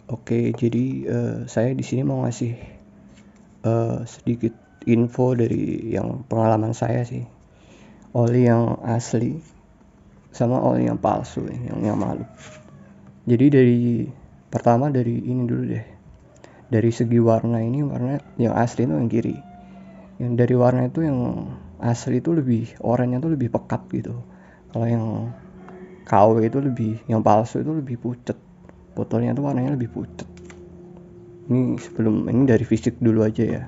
Oke, jadi saya di sini mau ngasih sedikit info dari yang pengalaman saya sih. Oli yang asli sama oli yang palsu, yang malu. Jadi pertama dari ini dulu deh. Dari segi warna ini, warna yang asli itu yang kiri. Yang dari warna itu yang asli itu lebih oranye tuh lebih pekat gitu. Kalau yang KW itu yang palsu itu lebih pucet. Botolnya tuh warnanya lebih pucet. Ini dari fisik dulu aja ya.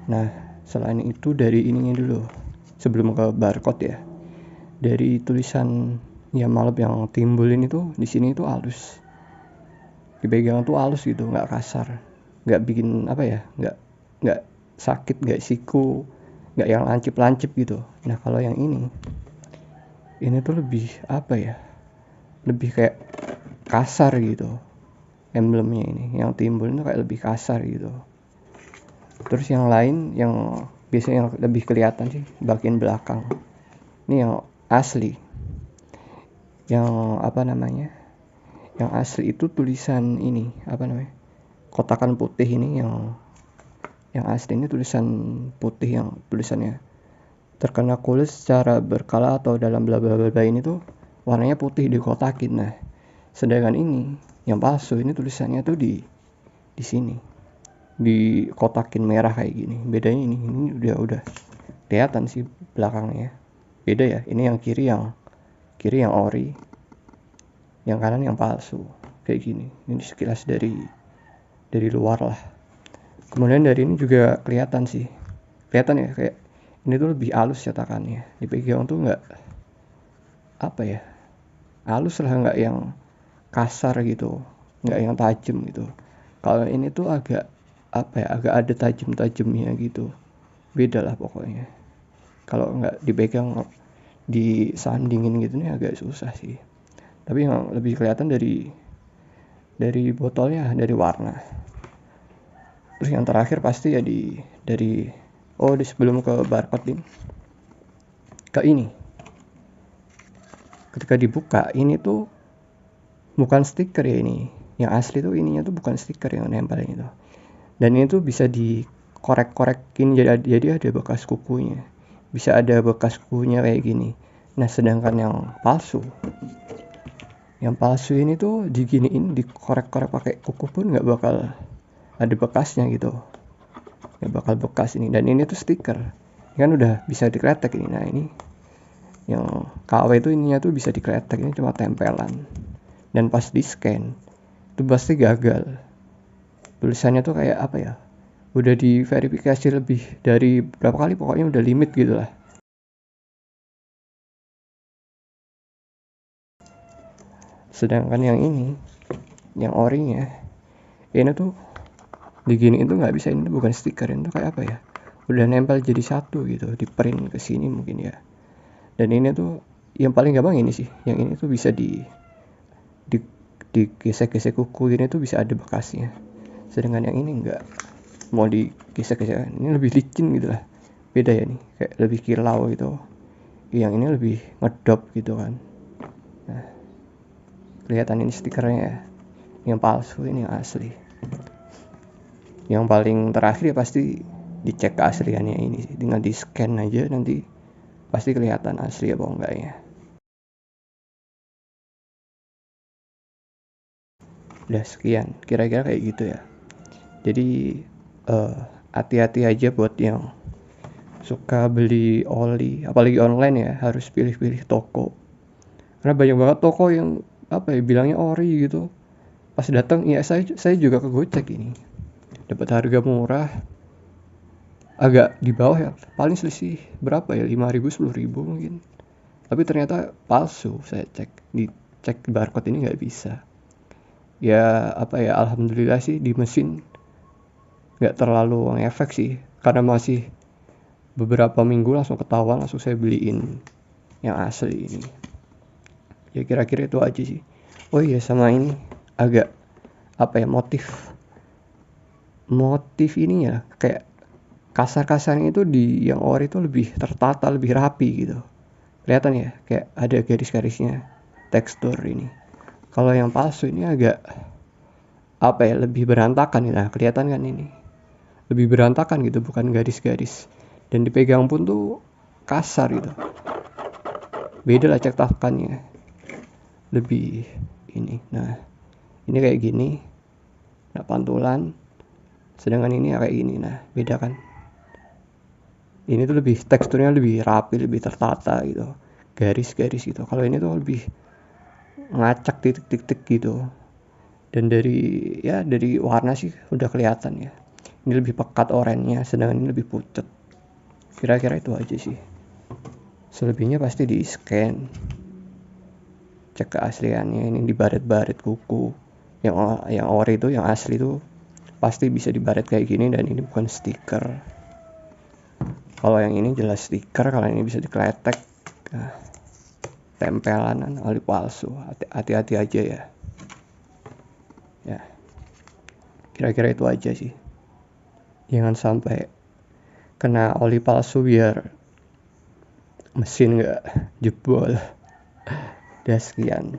Nah, selain itu dari ininya dulu. Sebelum ke barcode ya. Dari tulisan yang malep yang timbulin itu di sini itu halus. Dipegang tuh halus gitu, nggak kasar. Nggak bikin apa ya? Nggak sakit, nggak siku, nggak yang lancip-lancip gitu. Nah, kalau yang ini tuh lebih apa ya? Lebih kayak kasar gitu. Emblemnya ini yang timbul itu kayak lebih kasar gitu. Terus yang lain yang biasanya yang lebih kelihatan sih bagian belakang. Ini yang asli. Yang apa namanya? Yang asli itu tulisan ini, apa namanya? Kotakan putih ini yang asli ini tulisan putih yang tulisannya terkena kulit secara berkala atau dalam bla bla bla ini tuh warnanya putih dikotakin. Nah, sedangkan ini yang palsu ini tulisannya tuh di sini dikotakin merah kayak gini. Bedanya ini udah kelihatan sih belakangnya. Beda ya. Ini yang kiri yang ori, yang kanan yang palsu. Kayak gini. Ini sekilas dari luar lah. Kemudian dari ini juga kelihatan sih. Kelihatan ya kayak ini tuh lebih halus cetakannya. Dipegang tuh nggak apa ya? Halus lah, nggak yang kasar gitu, nggak yang tajam gitu. Kalau ini tuh agak apa ya, agak ada tajam-tajamnya gitu. Beda lah pokoknya. Kalau nggak dipegang disandingin gitu nih agak susah sih. Tapi yang lebih kelihatan dari botolnya, dari warna. Terus yang terakhir pasti ya di sebelum ke barcode ini. Ke ini. Ketika dibuka, ini tuh bukan stiker ya ini. Yang asli tuh ininya tuh bukan stiker yang nempelin itu. Dan ini tuh bisa dikorek-korekin jadi ada bekas kukunya. Bisa ada bekas kukunya kayak gini. Nah, sedangkan yang palsu ini tuh diginiin, dikorek-korek pakai kuku pun nggak bakal ada bekasnya gitu. Nggak bakal bekas ini. Dan ini tuh stiker. Ini kan udah bisa dikretek ini. Nah, ini yang KW itu ininya tuh bisa dikretek, ini cuma tempelan. Dan pas di scan itu pasti gagal. Tulisannya tuh kayak apa ya? Udah diverifikasi lebih dari berapa kali, pokoknya udah limit gitu lah. Sedangkan yang ini, yang orinya, ini tuh diginiin tuh nggak bisa. Ini bukan stiker, itu kayak apa ya? Udah nempel jadi satu gitu, di print ke sini mungkin ya. Dan ini tuh yang paling gampang ini sih. Yang ini tuh bisa digesek-gesek kuku ini tuh bisa ada bekasnya. Sedangkan yang ini enggak. Mau digesek-gesek, ini lebih licin gitu lah. Beda ya nih, kayak lebih kilau gitu. Yang ini lebih ngedop gitu kan. Nah, kelihatan ini stikernya ya. Yang palsu, ini yang asli. Yang paling terakhir ya pasti dicek keasliannya ini sih. Tinggal di scan aja, nanti pasti kelihatan asli apa enggaknya. Udah sekian, kira-kira kayak gitu ya. Jadi hati-hati aja buat yang suka beli oli, apalagi online ya, harus pilih-pilih toko. Karena banyak banget toko yang apa ya, bilangnya ori gitu. Pas datang ya saya juga kegocek ini. Dapat harga murah, agak di bawah ya, paling selisih berapa ya, 5.000 10.000 mungkin. Tapi ternyata palsu. Saya cek barcode ini nggak bisa. Ya apa ya, alhamdulillah sih di mesin nggak terlalu ngefek sih, karena masih beberapa minggu langsung ketahuan, langsung saya beliin yang asli ini. Ya kira-kira itu aja sih. Oh iya, sama ini agak apa ya, motif ini ya, kayak kasar-kasarnya itu di yang ori itu lebih tertata, lebih rapi gitu. Kelihatan ya, kayak ada garis-garisnya, tekstur ini. Kalau yang palsu ini agak apa ya, lebih berantakan. Nah kelihatan kan ini lebih berantakan gitu, bukan garis-garis, dan dipegang pun tuh kasar gitu, beda lah cetakannya, lebih ini. Nah ini kayak gini, nah pantulan, sedangkan ini kayak gini. Nah beda kan, ini tuh lebih teksturnya lebih rapi, lebih tertata gitu, garis-garis gitu. Kalau ini tuh lebih ngacak titik-titik gitu, dan dari warna sih udah kelihatan ya, ini lebih pekat oranye, sedangkan ini lebih pucat. Kira-kira itu aja sih. Selebihnya pasti di scan, cek keasliannya. Ini dibaret-baret kuku, yang ori itu, yang asli itu pasti bisa dibaret kayak gini, dan ini bukan stiker. Kalau yang ini jelas stiker, kalau ini bisa dikletek. Nah, tempelan oli palsu, hati-hati aja ya. Ya, kira-kira itu aja sih. Jangan sampai kena oli palsu biar mesin nggak jebol. Udah sekian.